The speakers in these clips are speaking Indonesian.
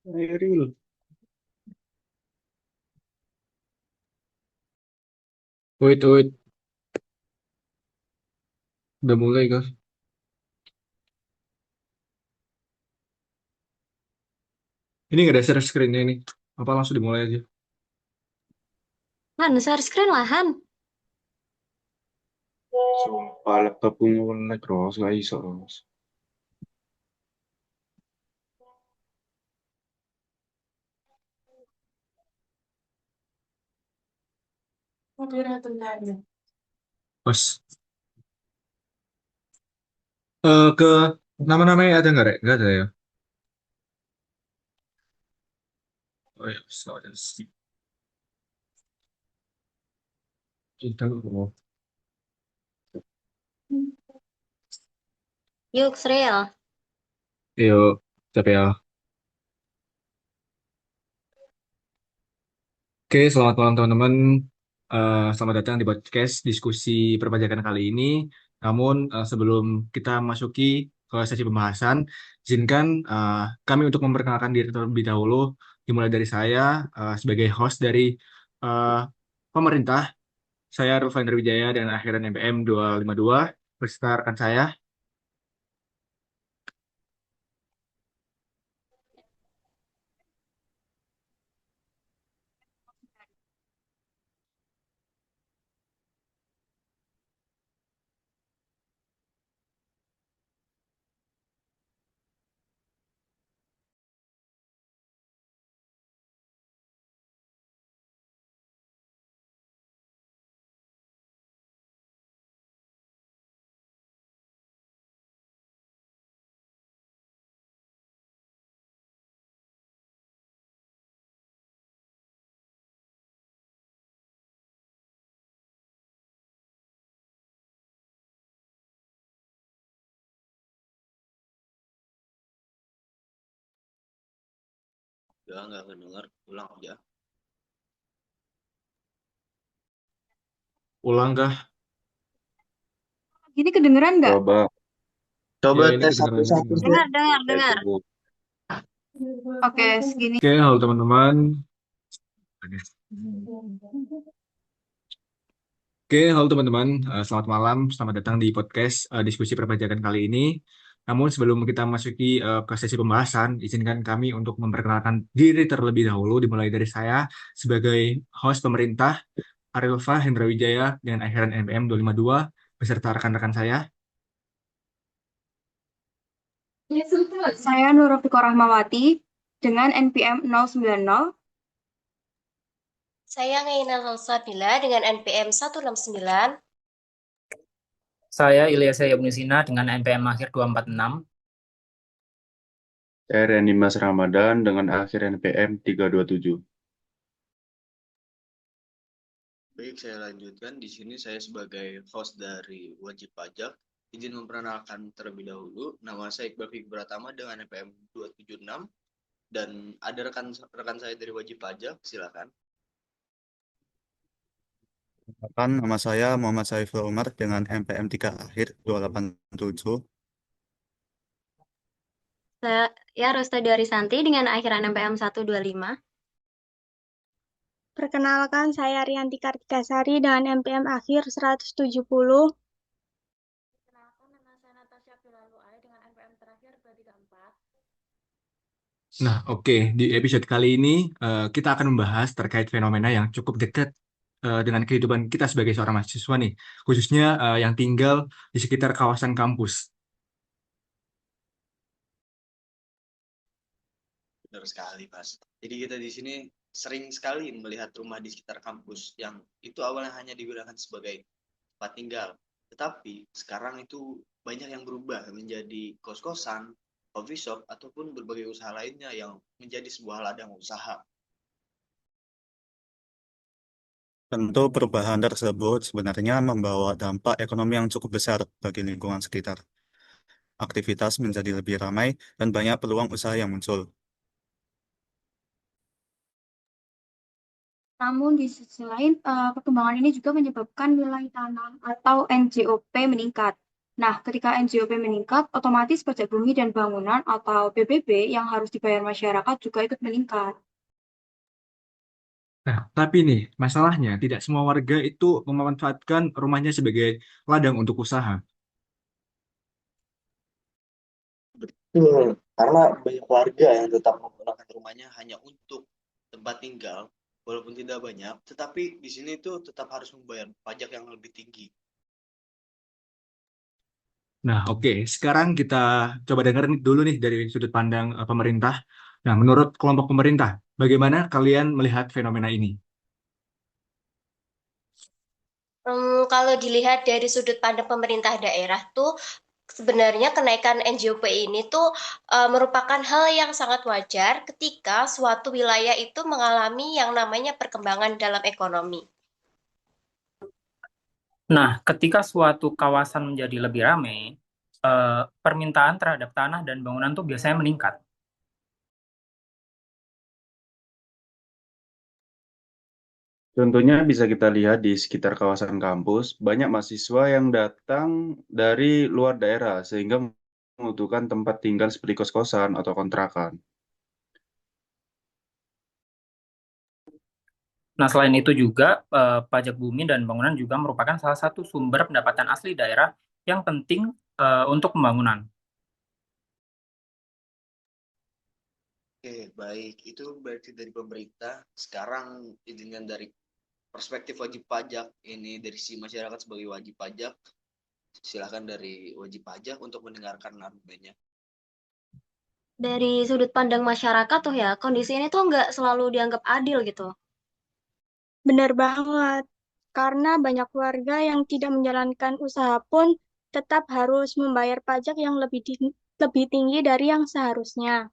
Airil. Wait, wait. Udah mulai, guys. Ini nggak ada share screen-nya ini. Apa langsung dimulai aja? Han, share screen lah, Han. Sumpah, laptop punya lag, Ros. Nggak iso, Ros. Pas. Ke nama-namanya ada nggak, Rek? Nggak ada ya? Oh ya, ada sih. Kita mau. Yuk, Srel. Yuk, tapi ya. Oke, selamat malam teman-teman. Selamat datang di podcast diskusi perpajakan kali ini. Namun sebelum kita masuki ke sesi pembahasan, izinkan kami untuk memperkenalkan diri terlebih dahulu. Dimulai dari saya sebagai host dari eh, pemerintah. Saya Rufan Wijaya dan akhiran MPM 252 beserta rekan saya. Udah nggak kedengar, ulang aja. Ulang kah? Ini kedengeran nggak? Coba. Coba Ya, ini tes kedengeran. satu-satu sih. Dengar, dengar, dengar. Tunggu. Oke, segini. Oke, halo teman-teman. Oke, halo teman-teman. Selamat malam. Selamat datang di podcast diskusi perpajakan kali ini. Namun sebelum kita masuki ke sesi pembahasan, izinkan kami untuk memperkenalkan diri terlebih dahulu, dimulai dari saya sebagai host pemerintah, Arilfa Hendra Wijaya dengan akhiran NPM 252, beserta rekan-rekan saya. Saya Nurofiko Rahmawati dengan NPM 090. Saya Ngaina Salsabila dengan NPM 169. Saya Ilyas Yabnisina dengan NPM akhir 246. Saya Randy Mas Ramadan dengan akhir NPM 327. Baik, saya lanjutkan. Di sini saya sebagai host dari Wajib Pajak. Izin memperkenalkan terlebih dahulu. Nama saya Iqbal Fikri Pratama dengan NPM 276. Dan ada rekan saya dari Wajib Pajak, silakan. Nama saya Muhammad Saiful Umar dengan NPM 3 akhir 287. Saya Rostadi Arisanti dengan akhiran NPM 125. Perkenalkan, saya Rianti Kartikasari dengan NPM akhir 170. Perkenalkan, nama saya Natasha Abdullah dengan NPM terakhir 234. Nah, oke. Di episode kali ini kita akan membahas terkait fenomena yang cukup dekat dengan kehidupan kita sebagai seorang mahasiswa nih, khususnya yang tinggal di sekitar kawasan kampus. Benar sekali, Mas. Jadi kita di sini sering sekali melihat rumah di sekitar kampus yang itu awalnya hanya digunakan sebagai tempat tinggal. Tetapi sekarang itu banyak yang berubah menjadi kos-kosan, coffee shop, ataupun berbagai usaha lainnya yang menjadi sebuah ladang usaha. Tentu perubahan tersebut sebenarnya membawa dampak ekonomi yang cukup besar bagi lingkungan sekitar. Aktivitas menjadi lebih ramai dan banyak peluang usaha yang muncul. Namun di sisi lain, perkembangan ini juga menyebabkan nilai tanah atau NJOP meningkat. Nah, ketika NJOP meningkat, otomatis pajak bumi dan bangunan atau PBB yang harus dibayar masyarakat juga ikut meningkat. Nah, tapi nih, masalahnya tidak semua warga itu memanfaatkan rumahnya sebagai ladang untuk usaha. Betul, karena banyak warga yang tetap menggunakan rumahnya hanya untuk tempat tinggal, walaupun tidak banyak, tetapi di sini tuh tetap harus membayar pajak yang lebih tinggi. Nah, oke. Sekarang kita coba dengerin dulu nih dari sudut pandang pemerintah. Nah, menurut kelompok pemerintah, bagaimana kalian melihat fenomena ini? Kalau dilihat dari sudut pandang pemerintah daerah tuh sebenarnya kenaikan NJOP ini tuh merupakan hal yang sangat wajar ketika suatu wilayah itu mengalami yang namanya perkembangan dalam ekonomi. Nah, ketika suatu kawasan menjadi lebih ramai, permintaan terhadap tanah dan bangunan tuh biasanya meningkat. Contohnya bisa kita lihat di sekitar kawasan kampus, banyak mahasiswa yang datang dari luar daerah sehingga membutuhkan tempat tinggal seperti kos-kosan atau kontrakan. Nah, selain itu juga pajak bumi dan bangunan juga merupakan salah satu sumber pendapatan asli daerah yang penting untuk pembangunan. Oke, baik. Itu berarti dari pemerintah. Sekarang dengan dari perspektif wajib pajak, ini dari si masyarakat sebagai wajib pajak, silakan dari wajib pajak untuk mendengarkan argumennya. Dari sudut pandang masyarakat tuh ya, kondisi ini tuh nggak selalu dianggap adil gitu. Benar banget, karena banyak warga yang tidak menjalankan usaha pun tetap harus membayar pajak yang lebih tinggi dari yang seharusnya.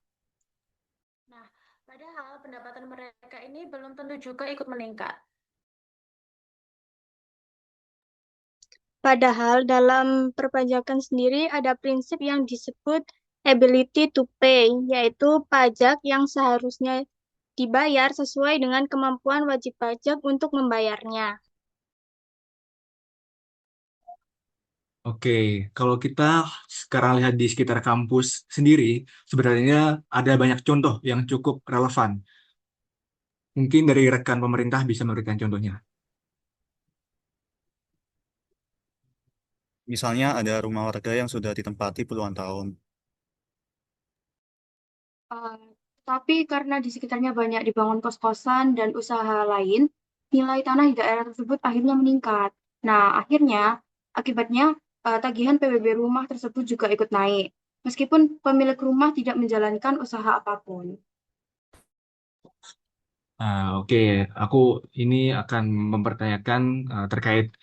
Nah, padahal pendapatan mereka ini belum tentu juga ikut meningkat. Padahal dalam perpajakan sendiri ada prinsip yang disebut ability to pay, yaitu pajak yang seharusnya dibayar sesuai dengan kemampuan wajib pajak untuk membayarnya. Oke, kalau kita sekarang lihat di sekitar kampus sendiri, sebenarnya ada banyak contoh yang cukup relevan. Mungkin dari rekan pemerintah bisa memberikan contohnya. Misalnya ada rumah warga yang sudah ditempati puluhan tahun. Eh, tapi karena di sekitarnya banyak dibangun kos-kosan dan usaha lain, nilai tanah di daerah tersebut akhirnya meningkat. Nah, akhirnya akibatnya tagihan PBB rumah tersebut juga ikut naik, meskipun pemilik rumah tidak menjalankan usaha apapun. Oke, aku ini akan mempertanyakan terkait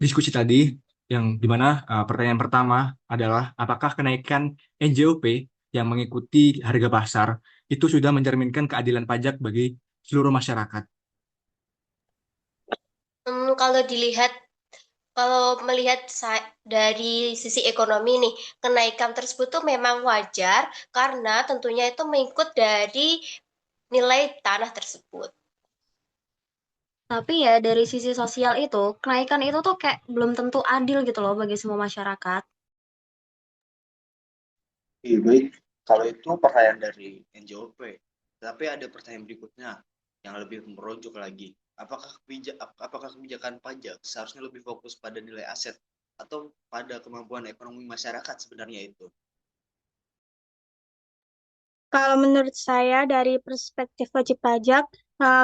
diskusi tadi, yang dimana pertanyaan pertama adalah apakah kenaikan NJOP yang mengikuti harga pasar itu sudah mencerminkan keadilan pajak bagi seluruh masyarakat? Kalau dilihat Kalau melihat dari sisi ekonomi nih, kenaikan tersebut tuh memang wajar karena tentunya itu mengikut dari nilai tanah tersebut. Tapi ya dari sisi sosial itu, kenaikan itu tuh kayak belum tentu adil gitu loh bagi semua masyarakat. Oke, baik. Kalau itu pertanyaan dari NJOP. Tapi ada pertanyaan berikutnya yang lebih merujuk lagi. Apakah kebijakan pajak seharusnya lebih fokus pada nilai aset atau pada kemampuan ekonomi masyarakat sebenarnya itu? Kalau menurut saya dari perspektif wajib pajak,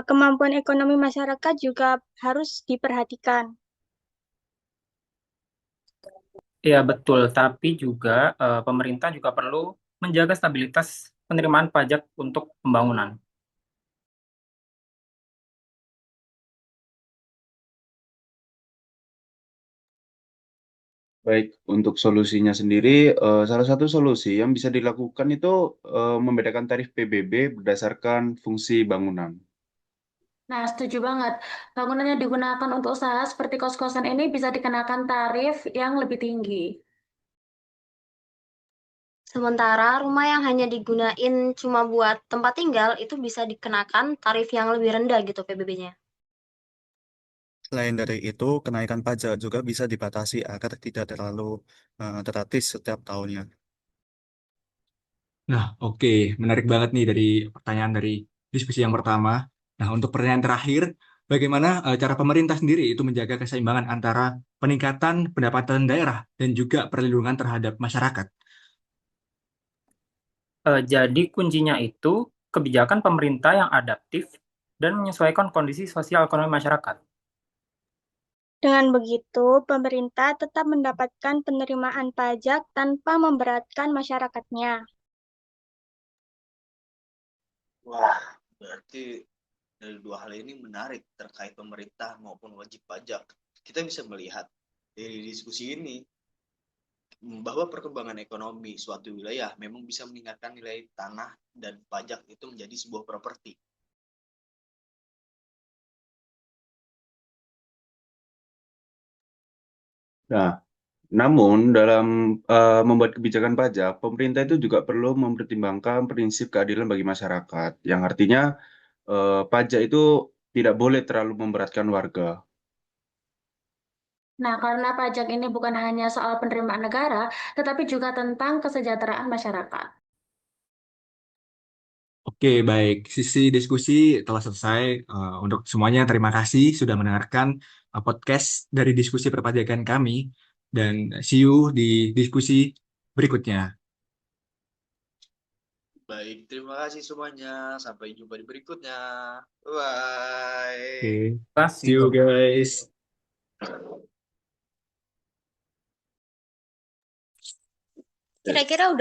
kemampuan ekonomi masyarakat juga harus diperhatikan. Ya, betul. Tapi juga pemerintah juga perlu menjaga stabilitas penerimaan pajak untuk pembangunan. Baik, untuk solusinya sendiri, salah satu solusi yang bisa dilakukan itu membedakan tarif PBB berdasarkan fungsi bangunan. Nah, setuju banget. Bangunan yang digunakan untuk usaha seperti kos-kosan ini bisa dikenakan tarif yang lebih tinggi. Sementara rumah yang hanya digunain cuma buat tempat tinggal itu bisa dikenakan tarif yang lebih rendah gitu PBB-nya. Selain dari itu, kenaikan pajak juga bisa dibatasi agar tidak terlalu drastis setiap tahunnya. Nah, oke, menarik banget nih dari pertanyaan dari diskusi yang pertama. Nah, untuk pertanyaan terakhir, bagaimana cara pemerintah sendiri itu menjaga keseimbangan antara peningkatan pendapatan daerah dan juga perlindungan terhadap masyarakat? Jadi kuncinya itu kebijakan pemerintah yang adaptif dan menyesuaikan kondisi sosial ekonomi masyarakat. Dengan begitu, pemerintah tetap mendapatkan penerimaan pajak tanpa memberatkan masyarakatnya. Wah, berarti dari dua hal ini menarik terkait pemerintah maupun wajib pajak. Kita bisa melihat dari diskusi ini bahwa perkembangan ekonomi suatu wilayah memang bisa meningkatkan nilai tanah dan pajak itu menjadi sebuah properti. Nah, namun dalam membuat kebijakan pajak, pemerintah itu juga perlu mempertimbangkan prinsip keadilan bagi masyarakat, yang artinya pajak itu tidak boleh terlalu memberatkan warga. Nah, karena pajak ini bukan hanya soal penerimaan negara, tetapi juga tentang kesejahteraan masyarakat. Oke, baik. Sisi diskusi telah selesai. Untuk semuanya, terima kasih sudah mendengarkan podcast dari diskusi perpajakan kami. Dan see you di diskusi berikutnya. Baik, terima kasih semuanya. Sampai jumpa di berikutnya. Bye. Oke, Terima see kasih. you guys. Kira-kira udah